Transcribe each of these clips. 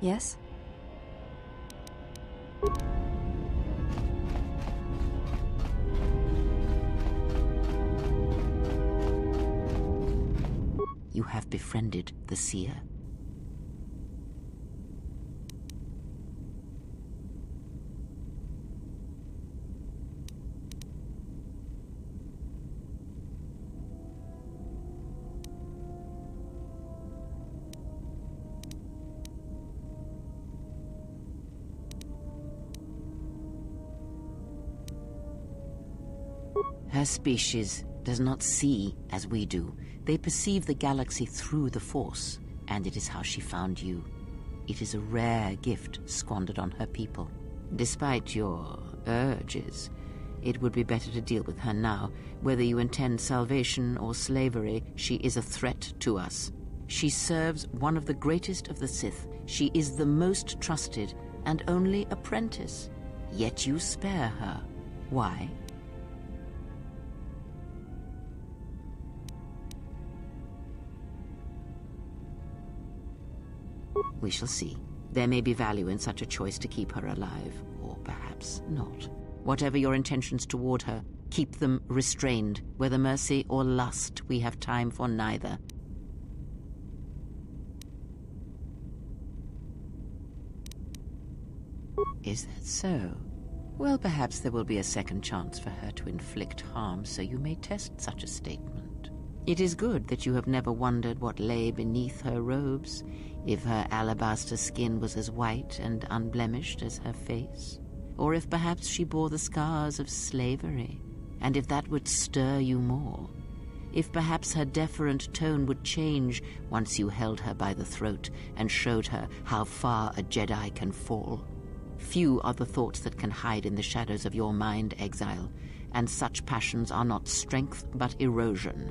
Yes? You have befriended the seer. Her species does not see as we do. They perceive the galaxy through the Force, and it is how she found you. It is a rare gift squandered on her people. Despite your urges, it would be better to deal with her now. Whether you intend salvation or slavery, she is a threat to us. She serves one of the greatest of the Sith. She is the most trusted and only apprentice. Yet you spare her. Why? We shall see. There may be value in such a choice to keep her alive, or perhaps not. Whatever your intentions toward her, keep them restrained. Whether mercy or lust, we have time for neither. Is that so? Well, perhaps there will be a second chance for her to inflict harm, so you may test such a statement. It is good that you have never wondered what lay beneath her robes, if her alabaster skin was as white and unblemished as her face, or if perhaps she bore the scars of slavery, and if that would stir you more, if perhaps her deferent tone would change once you held her by the throat and showed her how far a Jedi can fall. Few are the thoughts that can hide in the shadows of your mind, exile, and such passions are not strength but erosion.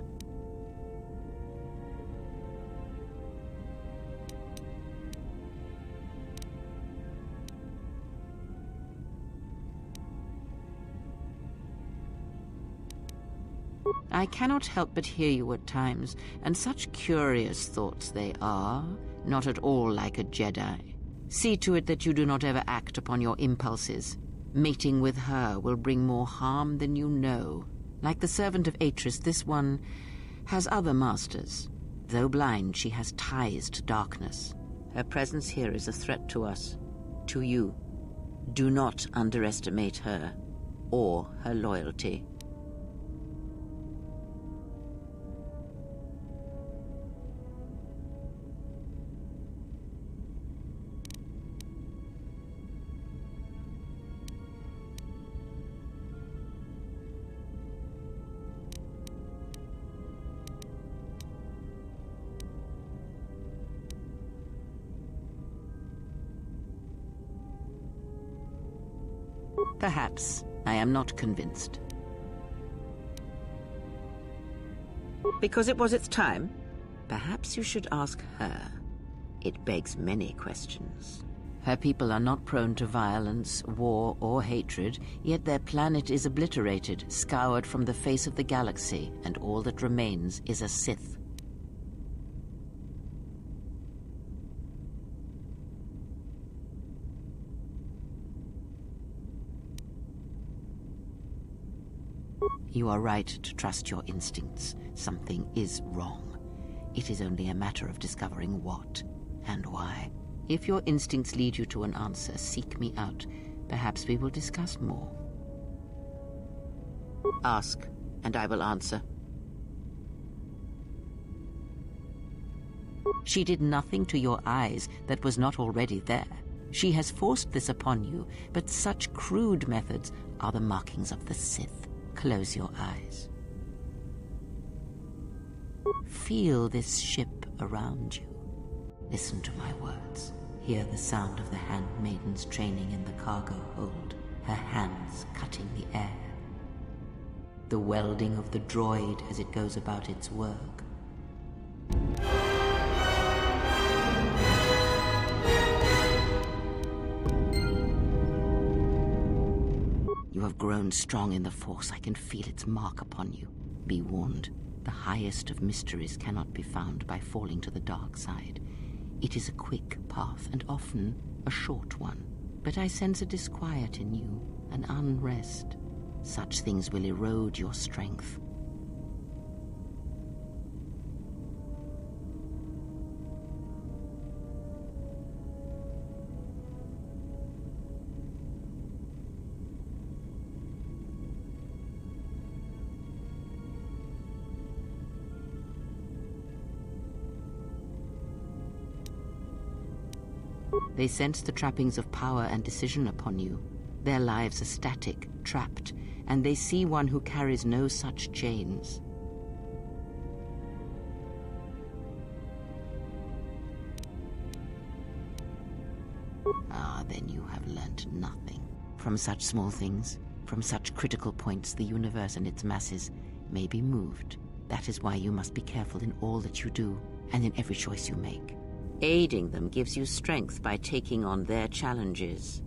I cannot help but hear you at times, and such curious thoughts they are, not at all like a Jedi. See to it that you do not ever act upon your impulses. Mating with her will bring more harm than you know. Like the servant of Atris, this one has other masters. Though blind, she has ties to darkness. Her presence here is a threat to us, to you. Do not underestimate her, or her loyalty. Perhaps. I am not convinced. Because it was its time? Perhaps you should ask her. It begs many questions. Her people are not prone to violence, war, or hatred, yet their planet is obliterated, scoured from the face of the galaxy, and all that remains is a Sith. You are right to trust your instincts. Something is wrong. It is only a matter of discovering what and why. If your instincts lead you to an answer, seek me out. Perhaps we will discuss more. Ask, and I will answer. She did nothing to your eyes that was not already there. She has forced this upon you, but such crude methods are the markings of the Sith. Close your eyes. Feel this ship around you. Listen to my words. Hear the sound of the handmaidens training in the cargo hold, her hands cutting the air. The welding of the droid as it goes about its work. You have grown strong in the Force. I can feel its mark upon you. Be warned, the highest of mysteries cannot be found by falling to the dark side. It is a quick path, and often a short one. But I sense a disquiet in you, an unrest. Such things will erode your strength. They sense the trappings of power and decision upon you. Their lives are static, trapped, and they see one who carries no such chains. Ah, then you have learnt nothing. From such small things, from such critical points, the universe and its masses may be moved. That is why you must be careful in all that you do, and in every choice you make. Aiding them gives you strength by taking on their challenges,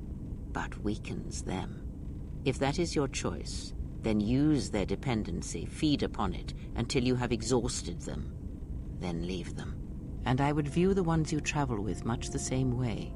but weakens them. If that is your choice, then use their dependency, feed upon it, until you have exhausted them. Then leave them. And I would view the ones you travel with much the same way.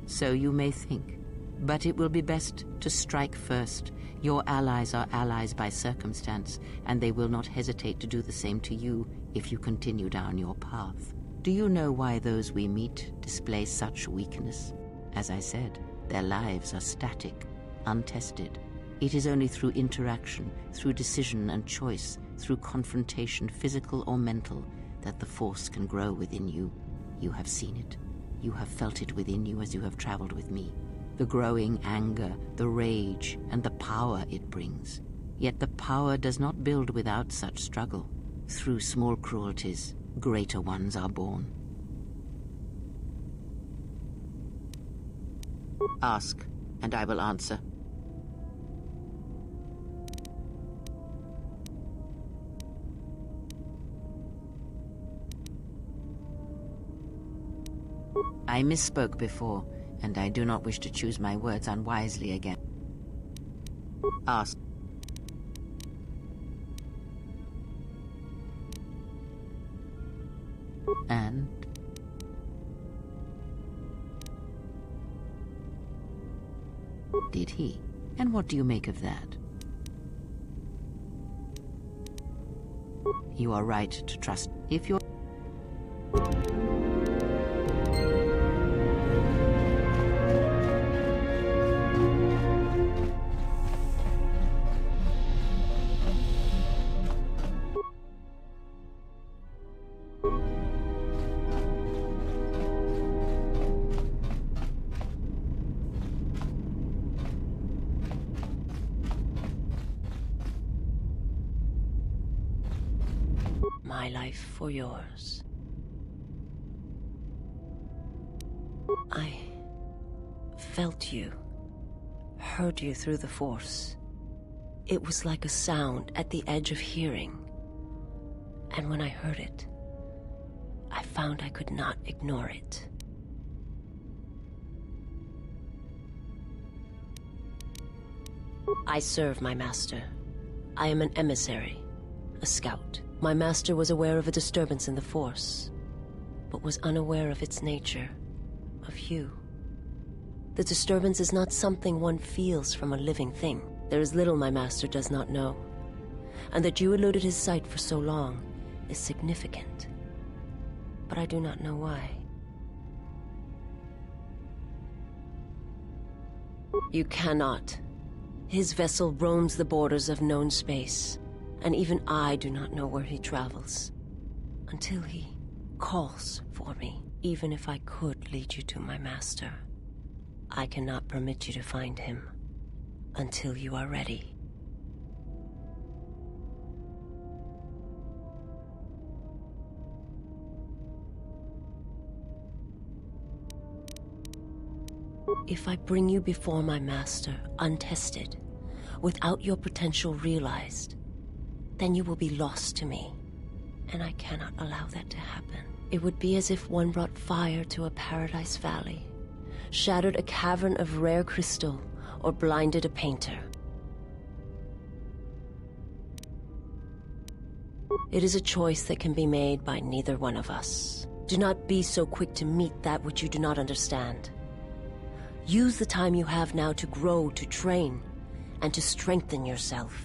So you may think, but it will be best to strike first. Your allies are allies by circumstance, and they will not hesitate to do the same to you if you continue down your path. Do you know why those we meet display such weakness? As I said, their lives are static, untested. It is only through interaction, through decision and choice, through confrontation, physical or mental, that the Force can grow within you. You have seen it. You have felt it within you as you have traveled with me. The growing anger, the rage, and the power it brings. Yet the power does not build without such struggle. Through small cruelties, greater ones are born. Ask, and I will answer. I misspoke before, and I do not wish to choose my words unwisely again. Ask. And? Did he? And what do you make of that? You are right to trust. If you're... My life for yours. I felt you, heard you through the Force. It was like a sound at the edge of hearing. And when I heard it, I found I could not ignore it. I serve my master. I am an emissary, a scout. My master was aware of a disturbance in the Force, but was unaware of its nature, of you. The disturbance is not something one feels from a living thing. There is little my master does not know, and that you eluded his sight for so long is significant. But I do not know why. You cannot. His vessel roams the borders of known space. And even I do not know where he travels, until he calls for me. Even if I could lead you to my master, I cannot permit you to find him until you are ready. If I bring you before my master, untested, without your potential realized, then you will be lost to me, and I cannot allow that to happen. It would be as if one brought fire to a paradise valley, shattered a cavern of rare crystal, or blinded a painter. It is a choice that can be made by neither one of us. Do not be so quick to meet that which you do not understand. Use the time you have now to grow, to train, and to strengthen yourself.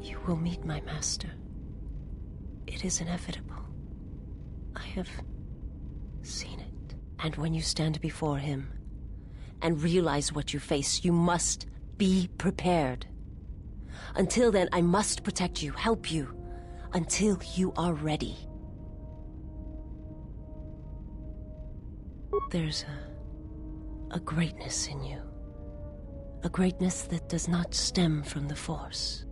You will meet my master. It is inevitable. I have seen it. And when you stand before him and realize what you face, you must be prepared. Until then, I must protect you, help you, until you are ready. There's a greatness in you. A greatness that does not stem from the Force.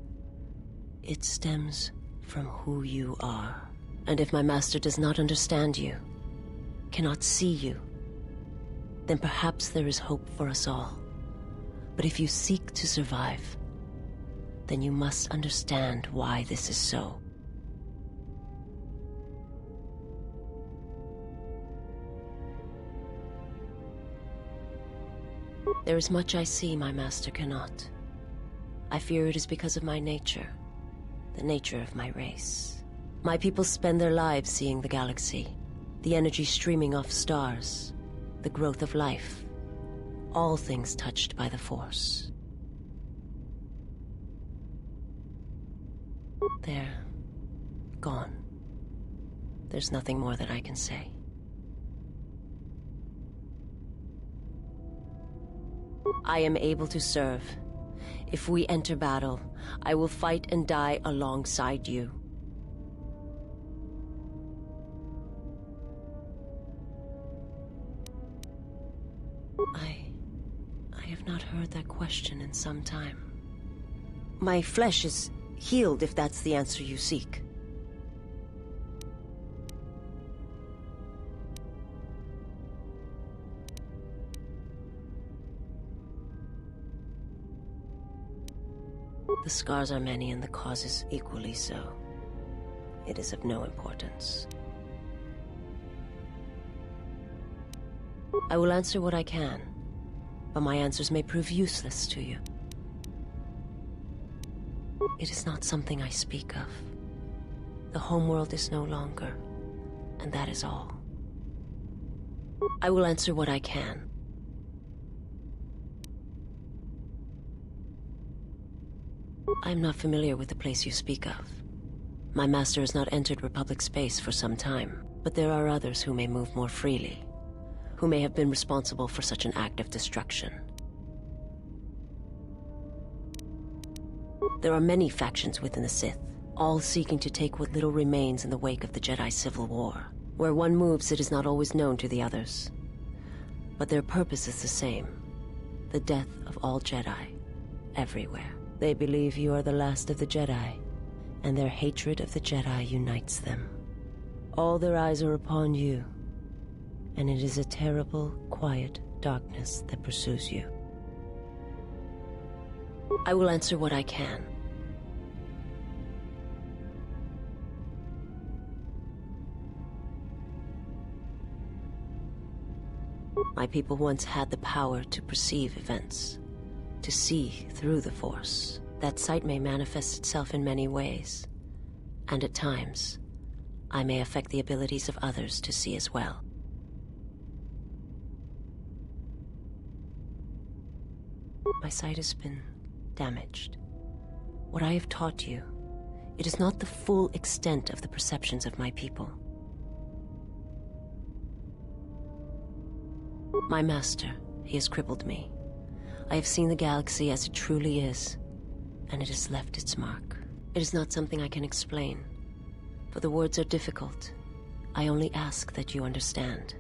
It stems from who you are. And if my master does not understand you, cannot see you, then perhaps there is hope for us all. But if you seek to survive, then you must understand why this is so. There is much I see my master cannot. I fear it is because of my nature, the nature of my race. My people spend their lives seeing the galaxy, the energy streaming off stars, the growth of life, all things touched by the Force. They're gone. There's nothing more that I can say. I am able to serve. If we enter battle, I will fight and die alongside you. I have not heard that question in some time. My flesh is healed, if that's the answer you seek. The scars are many and the causes equally so. It is of no importance. I will answer what I can, but my answers may prove useless to you. It is not something I speak of. The homeworld is no longer, and that is all. I will answer what I can. I am not familiar with the place you speak of. My master has not entered Republic space for some time, but there are others who may move more freely, who may have been responsible for such an act of destruction. There are many factions within the Sith, all seeking to take what little remains in the wake of the Jedi Civil War. Where one moves, it is not always known to the others. But their purpose is the same: the death of all Jedi, everywhere. They believe you are the last of the Jedi, and their hatred of the Jedi unites them. All their eyes are upon you, and it is a terrible, quiet darkness that pursues you. I will answer what I can. My people once had the power to perceive events, to see through the Force. That sight may manifest itself in many ways, and at times, I may affect the abilities of others to see as well. My sight has been damaged. What I have taught you, it is not the full extent of the perceptions of my people. My master, he has crippled me. I have seen the galaxy as it truly is, and it has left its mark. It is not something I can explain, for the words are difficult. I only ask that you understand.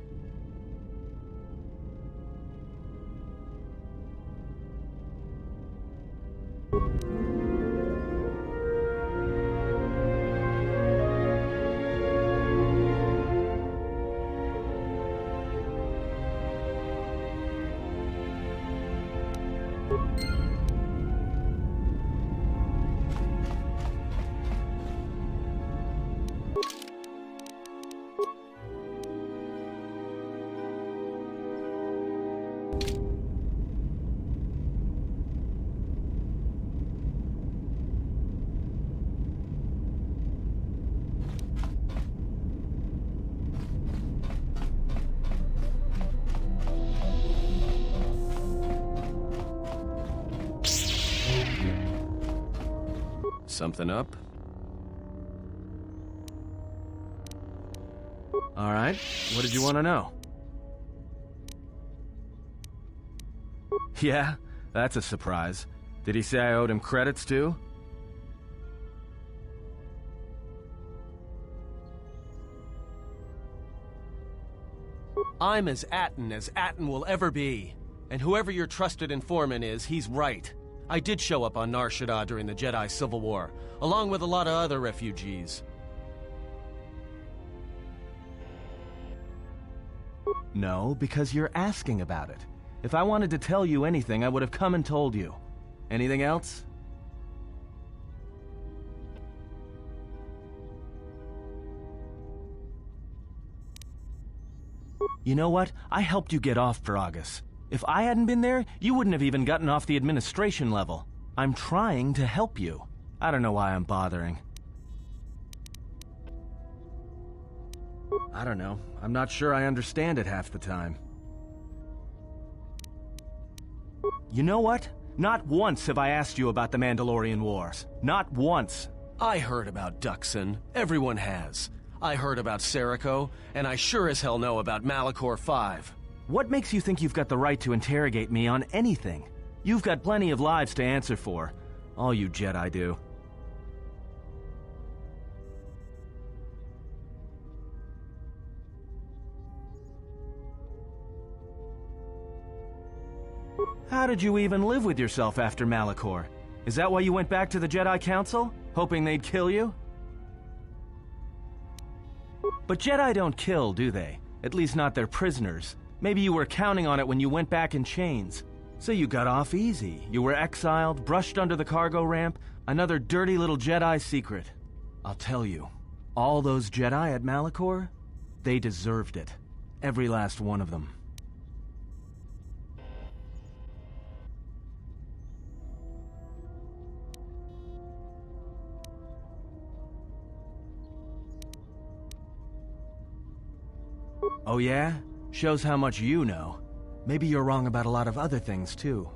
Something up? All right, what did you want to know? Yeah, that's a surprise. Did he say I owed him credits too? I'm as Atten will ever be. And whoever your trusted informant is, he's right. I did show up on Nar Shaddaa during the Jedi Civil War, along with a lot of other refugees. No, because you're asking about it. If I wanted to tell you anything, I would have come and told you. Anything else? You know what? I helped you get off Peragus. If I hadn't been there, you wouldn't have even gotten off the administration level. I'm trying to help you. I don't know why I'm bothering. I don't know. I'm not sure I understand it half the time. You know what? Not once have I asked you about the Mandalorian Wars. Not once. I heard about Duxon. Everyone has. I heard about Serico, and I sure as hell know about Malachor 5. What makes you think you've got the right to interrogate me on anything? You've got plenty of lives to answer for. All you Jedi do. How did you even live with yourself after Malachor? Is that why you went back to the Jedi Council? Hoping they'd kill you? But Jedi don't kill, do they? At least not their prisoners. Maybe you were counting on it when you went back in chains. So you got off easy. You were exiled, brushed under the cargo ramp, another dirty little Jedi secret. I'll tell you, all those Jedi at Malachor, they deserved it. Every last one of them. Oh yeah? Shows how much you know. Maybe you're wrong about a lot of other things, too.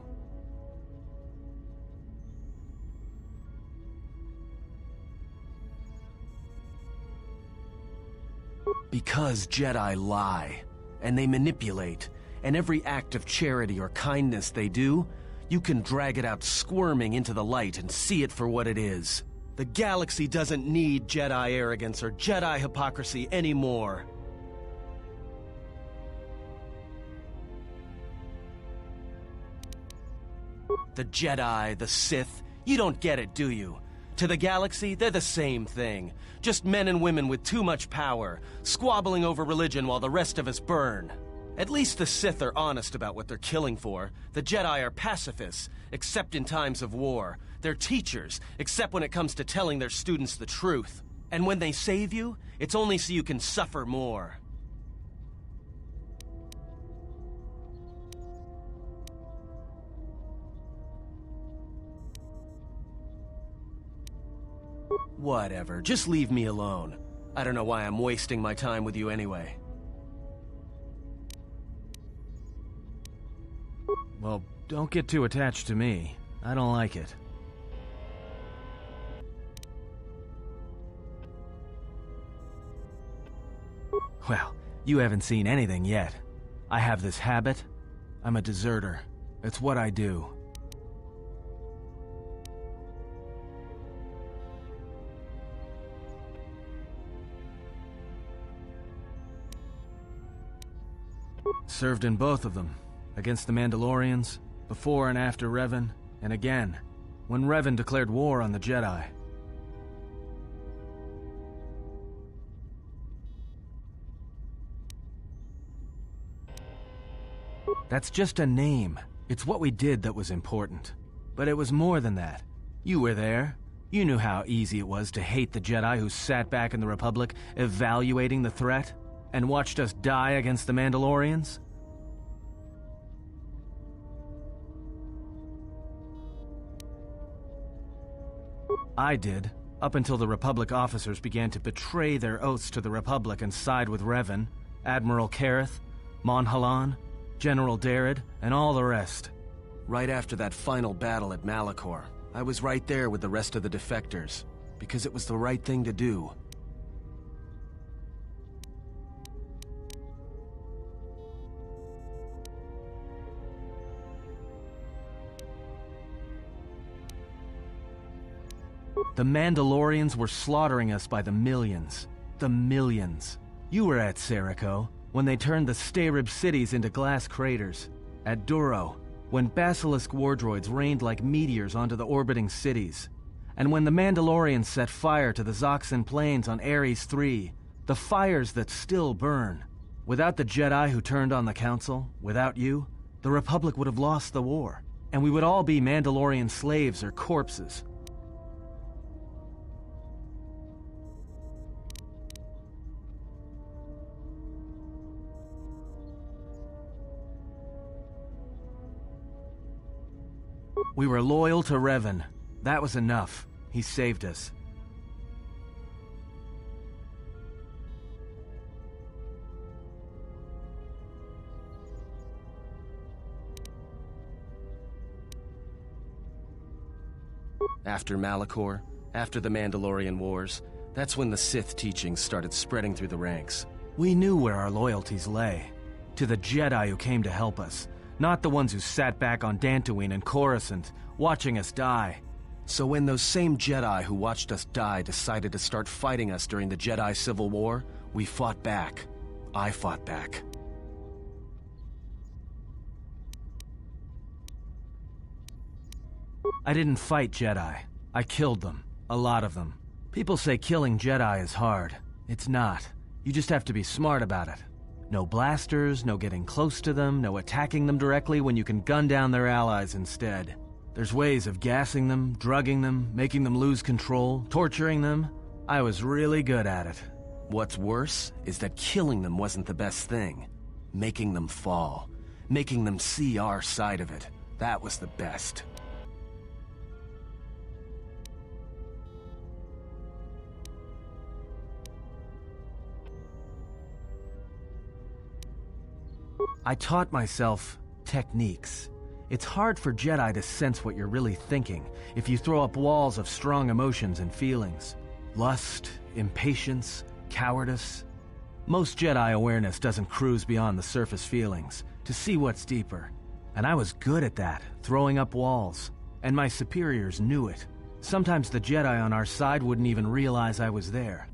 Because Jedi lie, and they manipulate, and every act of charity or kindness they do, you can drag it out squirming into the light and see it for what it is. The galaxy doesn't need Jedi arrogance or Jedi hypocrisy anymore. The Jedi, the Sith, you don't get it, do you? To the galaxy, they're the same thing. Just men and women with too much power, squabbling over religion while the rest of us burn. At least the Sith are honest about what they're killing for. The Jedi are pacifists, except in times of war. They're teachers, except when it comes to telling their students the truth. And when they save you, it's only so you can suffer more. Whatever, just leave me alone. I don't know why I'm wasting my time with you anyway. Well, don't get too attached to me. I don't like it. Well, you haven't seen anything yet. I have this habit. I'm a deserter. It's what I do. Served in both of them. Against the Mandalorians, before and after Revan, and again, when Revan declared war on the Jedi. That's just a name. It's what we did that was important. But it was more than that. You were there. You knew how easy it was to hate the Jedi who sat back in the Republic, evaluating the threat, and watched us die against the Mandalorians. I did, up until the Republic officers began to betray their oaths to the Republic and side with Revan, Admiral Kareth, Mon Halan, General Darad, and all the rest. Right after that final battle at Malachor, I was right there with the rest of the defectors, because it was the right thing to do. The Mandalorians were slaughtering us by the millions. The millions. You were at Serico, when they turned the Starib cities into glass craters. At Duro, when Basilisk war droids rained like meteors onto the orbiting cities. And when the Mandalorians set fire to the Zoxan plains on Ares III, the fires that still burn. Without the Jedi who turned on the Council, without you, the Republic would have lost the war, and we would all be Mandalorian slaves or corpses. We were loyal to Revan. That was enough. He saved us. After Malachor, after the Mandalorian Wars, that's when the Sith teachings started spreading through the ranks. We knew where our loyalties lay. To the Jedi who came to help us. Not the ones who sat back on Dantooine and Coruscant, watching us die. So when those same Jedi who watched us die decided to start fighting us during the Jedi Civil War, we fought back. I fought back. I didn't fight Jedi. I killed them. A lot of them. People say killing Jedi is hard. It's not. You just have to be smart about it. No blasters, no getting close to them, no attacking them directly when you can gun down their allies instead. There's ways of gassing them, drugging them, making them lose control, torturing them. I was really good at it. What's worse is that killing them wasn't the best thing. Making them fall. Making them see our side of it. That was the best. I taught myself techniques. It's hard for Jedi to sense what you're really thinking if you throw up walls of strong emotions and feelings. Lust, impatience, cowardice. Most Jedi awareness doesn't cruise beyond the surface feelings to see what's deeper. And I was good at that, throwing up walls. And my superiors knew it. Sometimes the Jedi on our side wouldn't even realize I was there.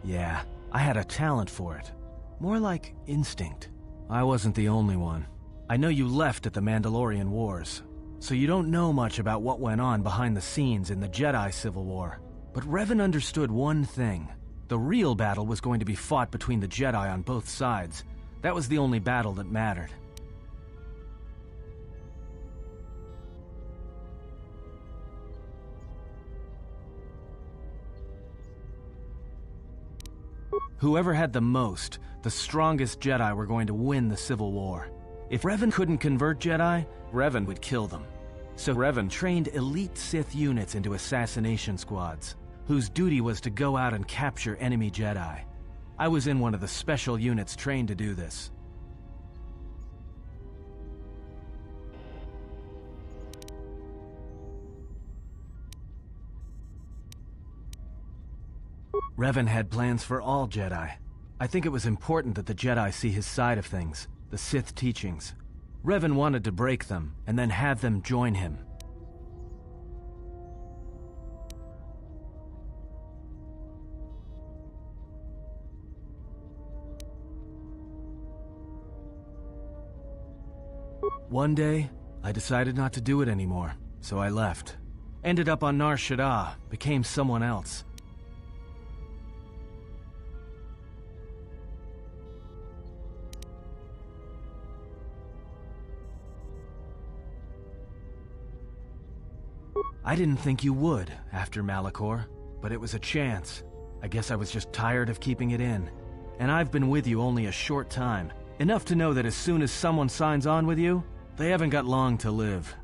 Yeah, I had a talent for it. More like instinct. I wasn't the only one. I know you left at the Mandalorian Wars, so you don't know much about what went on behind the scenes in the Jedi Civil War. But Revan understood one thing. The real battle was going to be fought between the Jedi on both sides. That was the only battle that mattered. Whoever had the most, the strongest Jedi were going to win the Civil War. If Revan couldn't convert Jedi, Revan would kill them. So Revan trained elite Sith units into assassination squads, whose duty was to go out and capture enemy Jedi. I was in one of the special units trained to do this. Revan had plans for all Jedi. I think it was important that the Jedi see his side of things, the Sith teachings. Revan wanted to break them, and then have them join him. One day, I decided not to do it anymore, so I left. Ended up on Nar Shaddaa, became someone else. I didn't think you would, after Malachor, but it was a chance. I guess I was just tired of keeping it in. And I've been with you only a short time, enough to know that as soon as someone signs on with you, they haven't got long to live.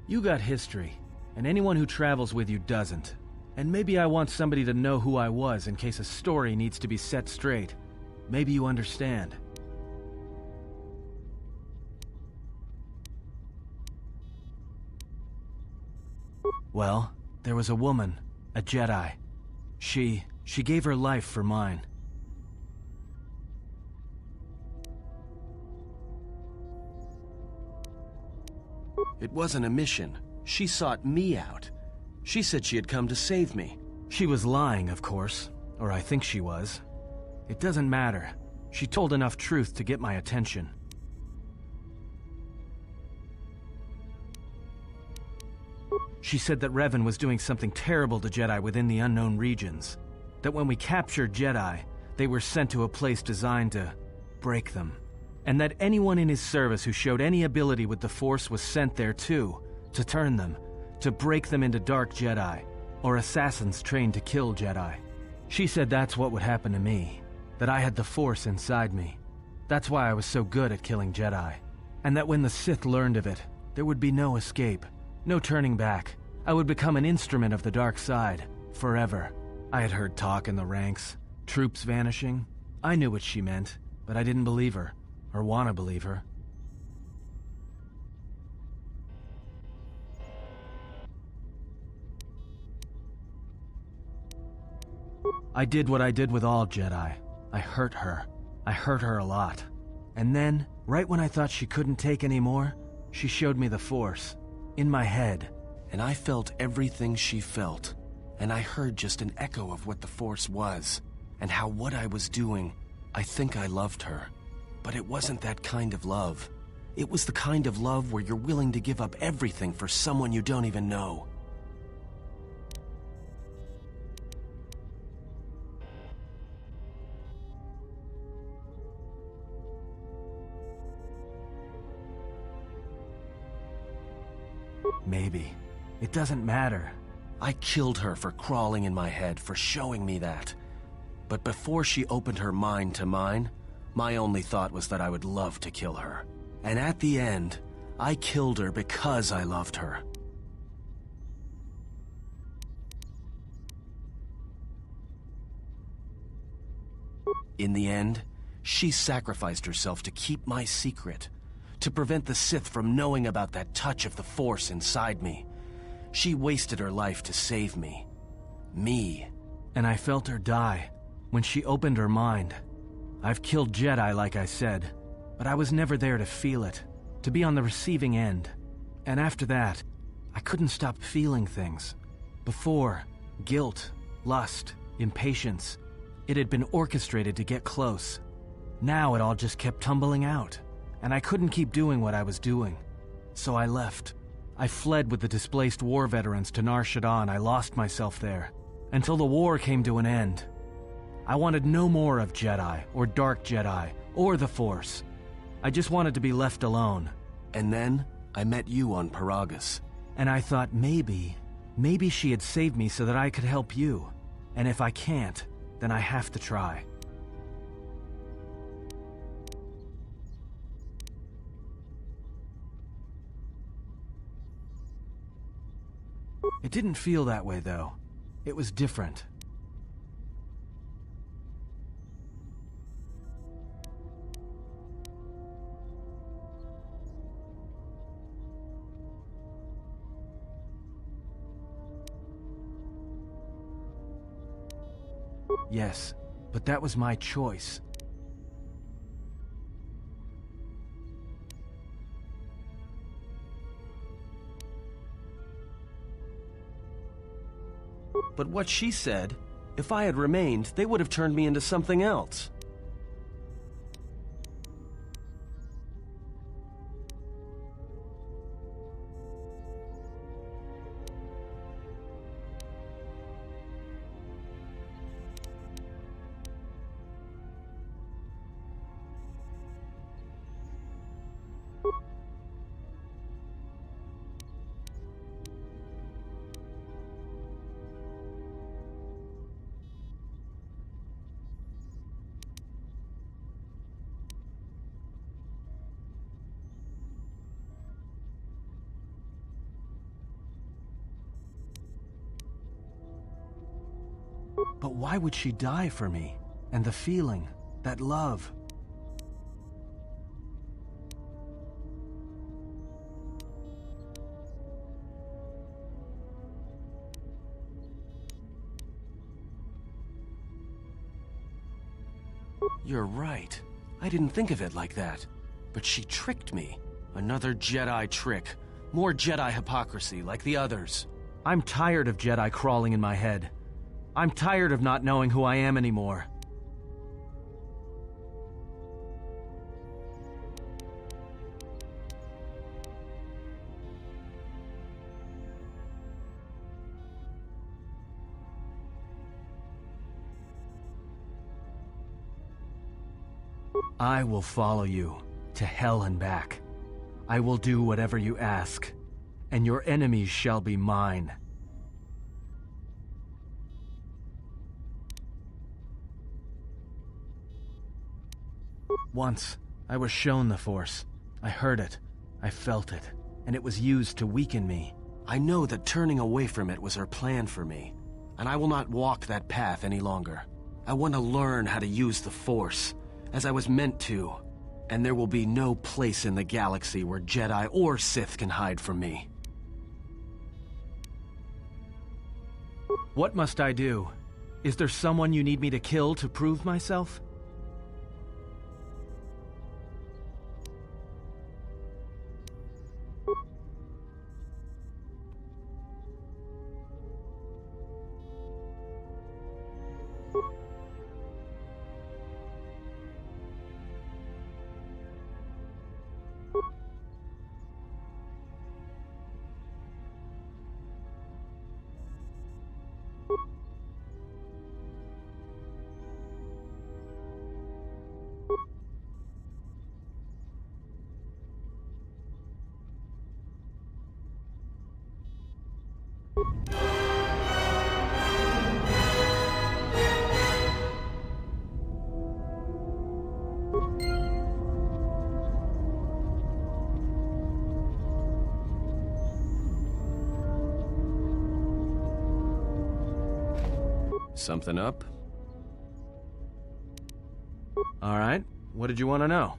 You got history, and anyone who travels with you doesn't. And maybe I want somebody to know who I was in case a story needs to be set straight. Maybe you understand. Well, there was a woman, a Jedi. She gave her life for mine. It wasn't a mission. She sought me out. She said she had come to save me. She was lying, of course. Or I think she was. It doesn't matter. She told enough truth to get my attention. She said that Revan was doing something terrible to Jedi within the unknown regions. That when we captured Jedi, they were sent to a place designed to break them. And that anyone in his service who showed any ability with the Force was sent there too, to turn them, to break them into dark Jedi, or assassins trained to kill Jedi. She said that's what would happen to me, that I had the Force inside me. That's why I was so good at killing Jedi. And that when the Sith learned of it, there would be no escape, no turning back. I would become an instrument of the dark side, forever. I had heard talk in the ranks, troops vanishing. I knew what she meant, but I didn't believe her. Or want to believe her. I did what I did with all Jedi. I hurt her. I hurt her a lot. And then, right when I thought she couldn't take any more, she showed me the Force. In my head. And I felt everything she felt. And I heard just an echo of what the Force was. And how what I was doing, I think I loved her. But it wasn't that kind of love. It was the kind of love where you're willing to give up everything for someone you don't even know. Maybe. It doesn't matter. I killed her for crawling in my head, for showing me that. But before she opened her mind to mine, my only thought was that I would love to kill her. And at the end, I killed her because I loved her. In the end, she sacrificed herself to keep my secret, to prevent the Sith from knowing about that touch of the Force inside me. She wasted her life to save me. Me. And I felt her die when she opened her mind. I've killed Jedi, like I said, but I was never there to feel it, to be on the receiving end. And after that, I couldn't stop feeling things. Before, guilt, lust, impatience. It had been orchestrated to get close. Now it all just kept tumbling out, and I couldn't keep doing what I was doing. So I left. I fled with the displaced war veterans to Nar Shaddaa. I lost myself there, until the war came to an end. I wanted no more of Jedi, or Dark Jedi, or the Force. I just wanted to be left alone. And then, I met you on Paragus. And I thought maybe she had saved me so that I could help you. And if I can't, then I have to try. It didn't feel that way, though. It was different. Yes, but that was my choice. But what she said, if I had remained, they would have turned me into something else. But why would she die for me? And the feeling, that love. You're right. I didn't think of it like that. But she tricked me. Another Jedi trick. More Jedi hypocrisy like the others. I'm tired of Jedi crawling in my head. I'm tired of not knowing who I am anymore. I will follow you to hell and back. I will do whatever you ask, and your enemies shall be mine. Once, I was shown the Force. I heard it, I felt it, and it was used to weaken me. I know that turning away from it was her plan for me, and I will not walk that path any longer. I want to learn how to use the Force, as I was meant to, and there will be no place in the galaxy where Jedi or Sith can hide from me. What must I do? Is there someone you need me to kill to prove myself? Something up? All right, what did you want to know?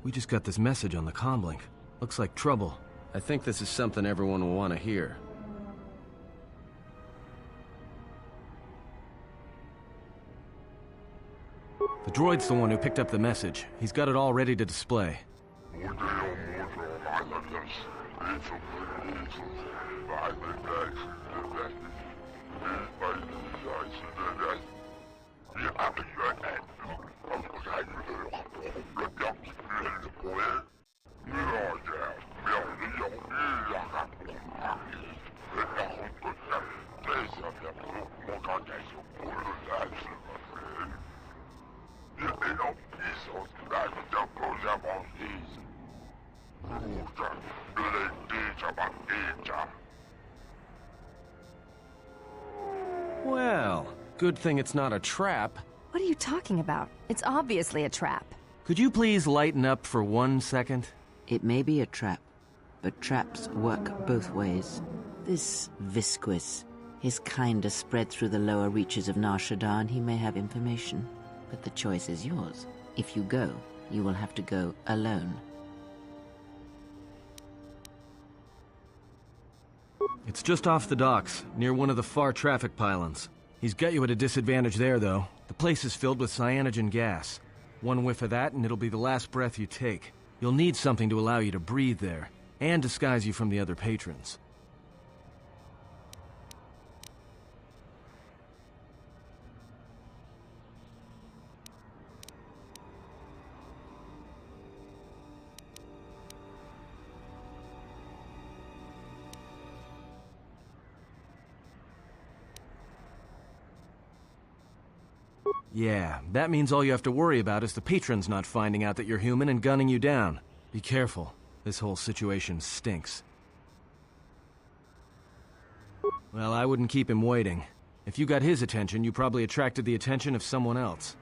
We just got this message on the comlink. Looks like trouble. I think this is something everyone will want to hear. The droid's the one who picked up the message. He's got it all ready to display. Good thing it's not a trap. What are you talking about? It's obviously a trap. Could you please lighten up for 1 second? It may be a trap, but traps work both ways. This Visquis, his kind are spread through the lower reaches of Nar Shaddaa, and he may have information. But the choice is yours. If you go, you will have to go alone. It's just off the docks, near one of the far traffic pylons. He's got you at a disadvantage there, though. The place is filled with cyanogen gas. One whiff of that and it'll be the last breath you take. You'll need something to allow you to breathe there, and disguise you from the other patrons. Yeah, that means all you have to worry about is the patrons not finding out that you're human and gunning you down. Be careful. This whole situation stinks. Well, I wouldn't keep him waiting. If you got his attention, you probably attracted the attention of someone else.